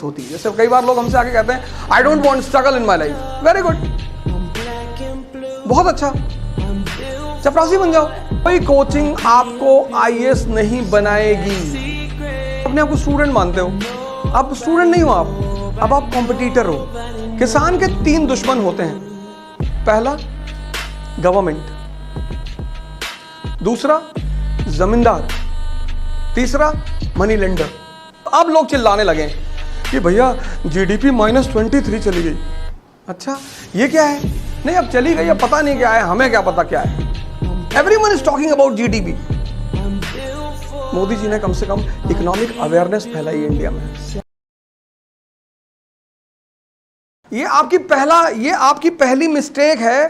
होती है। जैसे कई बार लोग हमसे आके कहते हैं I don't want struggle in my life, very good, बहुत अच्छा, चपरासी बन जाओ। कोई कोचिंग आपको आईएएस नहीं बनाएगी। अपने आप को स्टूडेंट मानते हो, आप स्टूडेंट नहीं हो, अब आप कॉम्पिटिटर हो। किसान के 3 दुश्मन होते हैं, पहला गवर्नमेंट, दूसरा जमींदार, तीसरा मनी लेंडर। अब लोग चिल्लाने लगे कि भैया जीडीपी -23 चली गई। अच्छा ये क्या है? नहीं अब चली गई, अब पता नहीं क्या है, हमें क्या पता क्या है। Everyone is talking about GDP. Modi ji ने कम से कम इकोनॉमिक अवेयरनेस फैलाई है इंडिया में। ये आपकी पहली मिस्टेक है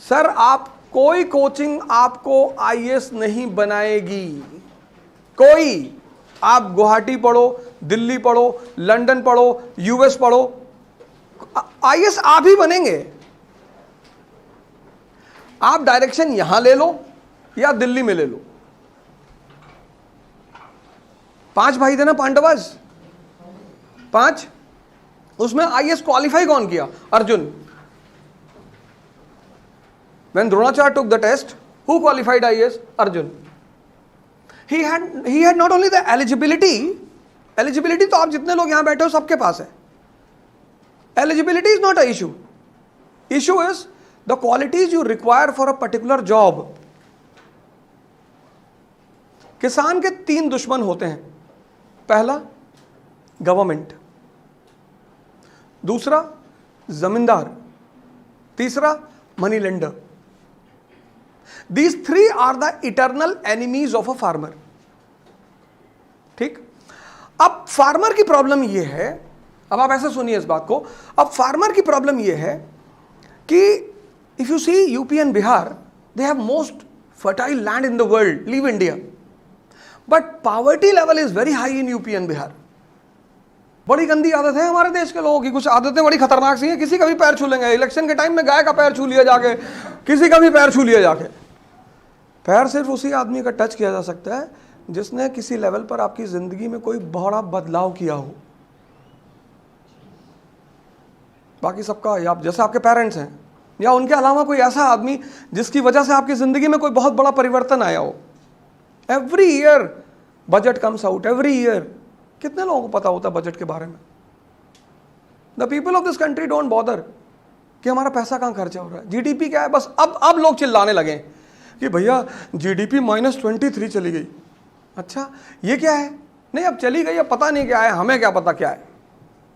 सर। आप कोई कोचिंग आपको आईएएस नहीं बनाएगी। कोई, आप गुवाहाटी पढ़ो, दिल्ली पढ़ो, लंदन पढ़ो, यूएस पढ़ो, आईएएस आप ही बनेंगे। आप डायरेक्शन यहां ले लो या दिल्ली में ले लो। 5 भाई थे ना पांडवाज, 5, उसमें आईएएस क्वालिफाई कौन किया? Arjun. When Dronacharya took the test, who qualified IAS? Arjun. He had not only the eligibility तो आप जितने लोग यहां बैठे हो सबके पास है। Eligibility is not an issue. Issue is the qualities you require for a particular job. किसान के 3 दुश्मन होते हैं, पहला गवर्नमेंट, दूसरा जमींदार, तीसरा money lender. These 3 are the eternal enemies of a farmer. ठीक? अब फार्मर की प्रॉब्लम यह है, अब आप ऐसे सुनिए इस बात को, अब फार्मर की प्रॉब्लम यह है कि if you see UP and Bihar, they have most fertile land in the world, leave India, but poverty level is very high in UP and Bihar. बड़ी गंदी आदत है हमारे देश के लोगों की, कुछ आदतें बड़ी खतरनाक सी हैं। किसी का भी पैर छू लेंगे, इलेक्शन के टाइम में गाय का पैर छू लिया जाके, किसी का भी पैर छू लिया जाके। पैर सिर्फ उसी आदमी का टच किया जा सकता है जिसने किसी लेवल पर आपकी जिंदगी में कोई बड़ा बदलाव किया हो। बाकी सबका, या जैसे आपके पेरेंट्स हैं या उनके अलावा कोई ऐसा आदमी जिसकी वजह से आपकी जिंदगी में कोई बहुत बड़ा परिवर्तन आया हो। Every year budget comes out, every year. कितने लोगों को पता होता है बजट के बारे में? The people of this country don't bother कि हमारा पैसा कहां खर्चा हो रहा है, जीडीपी क्या है। बस अब लोग चिल्लाने लगे कि भैया जीडीपी -23 चली गई। अच्छा ये क्या है? नहीं अब चली गई, अब पता नहीं क्या है, हमें क्या पता क्या है।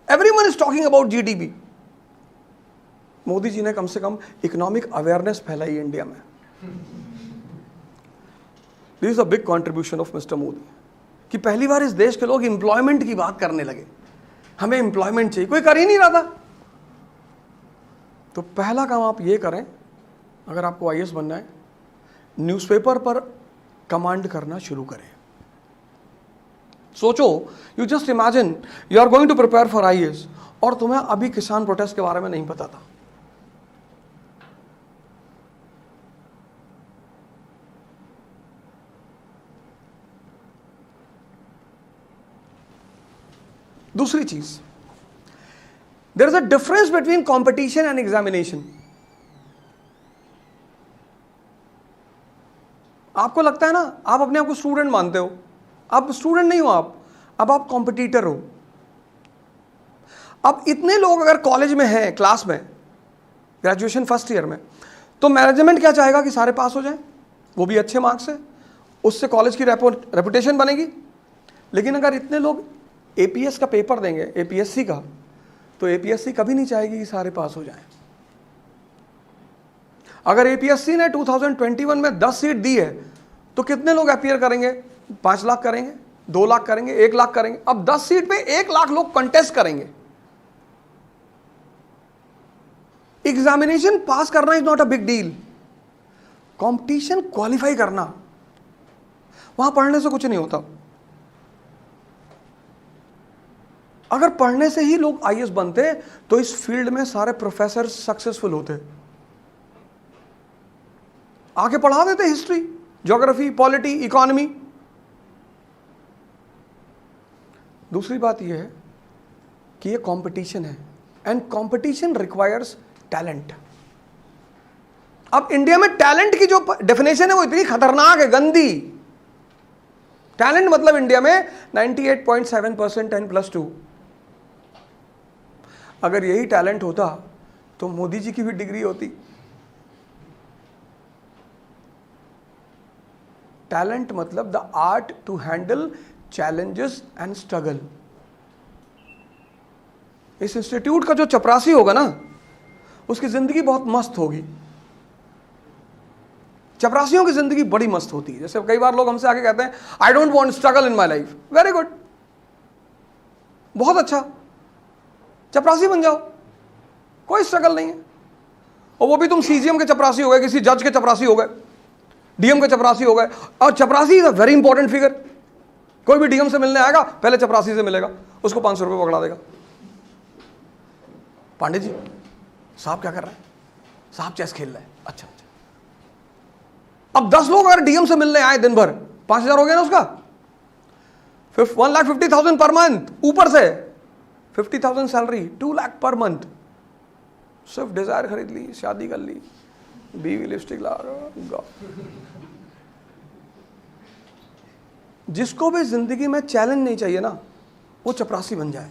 Everyone is talking about GDP. Modi ji ने कम से कम इकोनॉमिक अवेयरनेस फैलाई है इंडिया में। This is a big contribution of mister Modi कि पहली बार इस देश के लोग एम्प्लॉयमेंट की बात करने लगे। हमें एम्प्लॉयमेंट चाहिए, कोई कर ही नहीं रहा था। तो पहला काम आप ये करें, अगर आपको आईएएस बनना है, न्यूज़पेपर पर कमांड करना शुरू करें। सोचो, you just imagine you are going to prepare for IAS और तुम्हें अभी किसान प्रोटेस्ट के बारे में नहीं पता था। दूसरी चीज, there is a difference between competition and examination. आपको लगता है ना, आप अपने आप को स्टूडेंट मानते हो, अब स्टूडेंट नहीं हो अब आप कॉम्पिटिटर हो। अब इतने लोग अगर कॉलेज में हैं, क्लास में, ग्रेजुएशन फर्स्ट ईयर में, तो मैनेजमेंट क्या चाहेगा कि सारे पास हो जाएं, वो भी अच्छे मार्क्स से, उससे कॉलेज की रेपुटेशन बनेगी। लेकिन अगर इतने लोग एपीएस का पेपर देंगे, एपीएससी का, तो एपीएससी कभी नहीं चाहेगी कि सारे पास हो जाएं। अगर एपीएससी ने 2021 में 10 सीट दी है तो कितने लोग अपीयर करेंगे? 5 लाख करेंगे, 2 लाख करेंगे, 1 लाख करेंगे। अब 10 सीट पे 1 लाख लोग कंटेस्ट करेंगे। एग्जामिनेशन पास करना is not a big deal, competition qualify करना, वहां पढ़ने से कुछ नहीं होता। अगर पढ़ने से ही लोग आईएएस बनते तो इस फील्ड में सारे प्रोफेसर सक्सेसफुल होते। आके पढ़ा देते हिस्ट्री, ज्योग्राफी, पॉलिटी, इकोनॉमी। दूसरी बात यह है कि ये कंपटीशन है एंड कंपटीशन रिक्वायर्स टैलेंट। अब इंडिया में टैलेंट की जो डेफिनेशन है वो इतनी खतरनाक है, गंदी। टैलेंट मतलब इंडिया में 98.7% 10+2। अगर यही टैलेंट होता तो मोदी जी की भी डिग्री होती। टैलेंट मतलब the art to handle challenges and struggle. इस इंस्टीट्यूट का जो चपरासी होगा ना, उसकी जिंदगी बहुत मस्त होगी। चपरासियों की जिंदगी बड़ी मस्त होती है। जैसे कई बार लोग हमसे आके कहते हैं I don't want struggle in my life. Very good, बहुत अच्छा, चपरासी बन जाओ, कोई स्ट्रगल नहीं है। और वो भी तुम सीजीएम के चपरासी हो गए, किसी जज के चपरासी हो गए, डीएम के चपरासी हो गए। और चपरासी is a very important figure. कोई भी डीएम से मिलने आएगा पहले चपरासी से मिलेगा, उसको 500 रुपये पकड़ा देगा। पांडे जी साहब क्या कर रहे हैं? साहब चेस खेल रहे हैं। अच्छा अच्छा। अब 10 लोग अगर डीएम से मिलने आए दिन भर, 5,000 हो गया ना उसका, 1,50,000 पर मंथ। ऊपर से 50,000 सैलरी, 2 लाख पर मंथ। सिर्फ डिजायर खरीद ली, शादी कर ली, बीवी लिपस्टिक ला। जिसको भी जिंदगी में चैलेंज नहीं चाहिए ना, वो चपरासी बन जाए।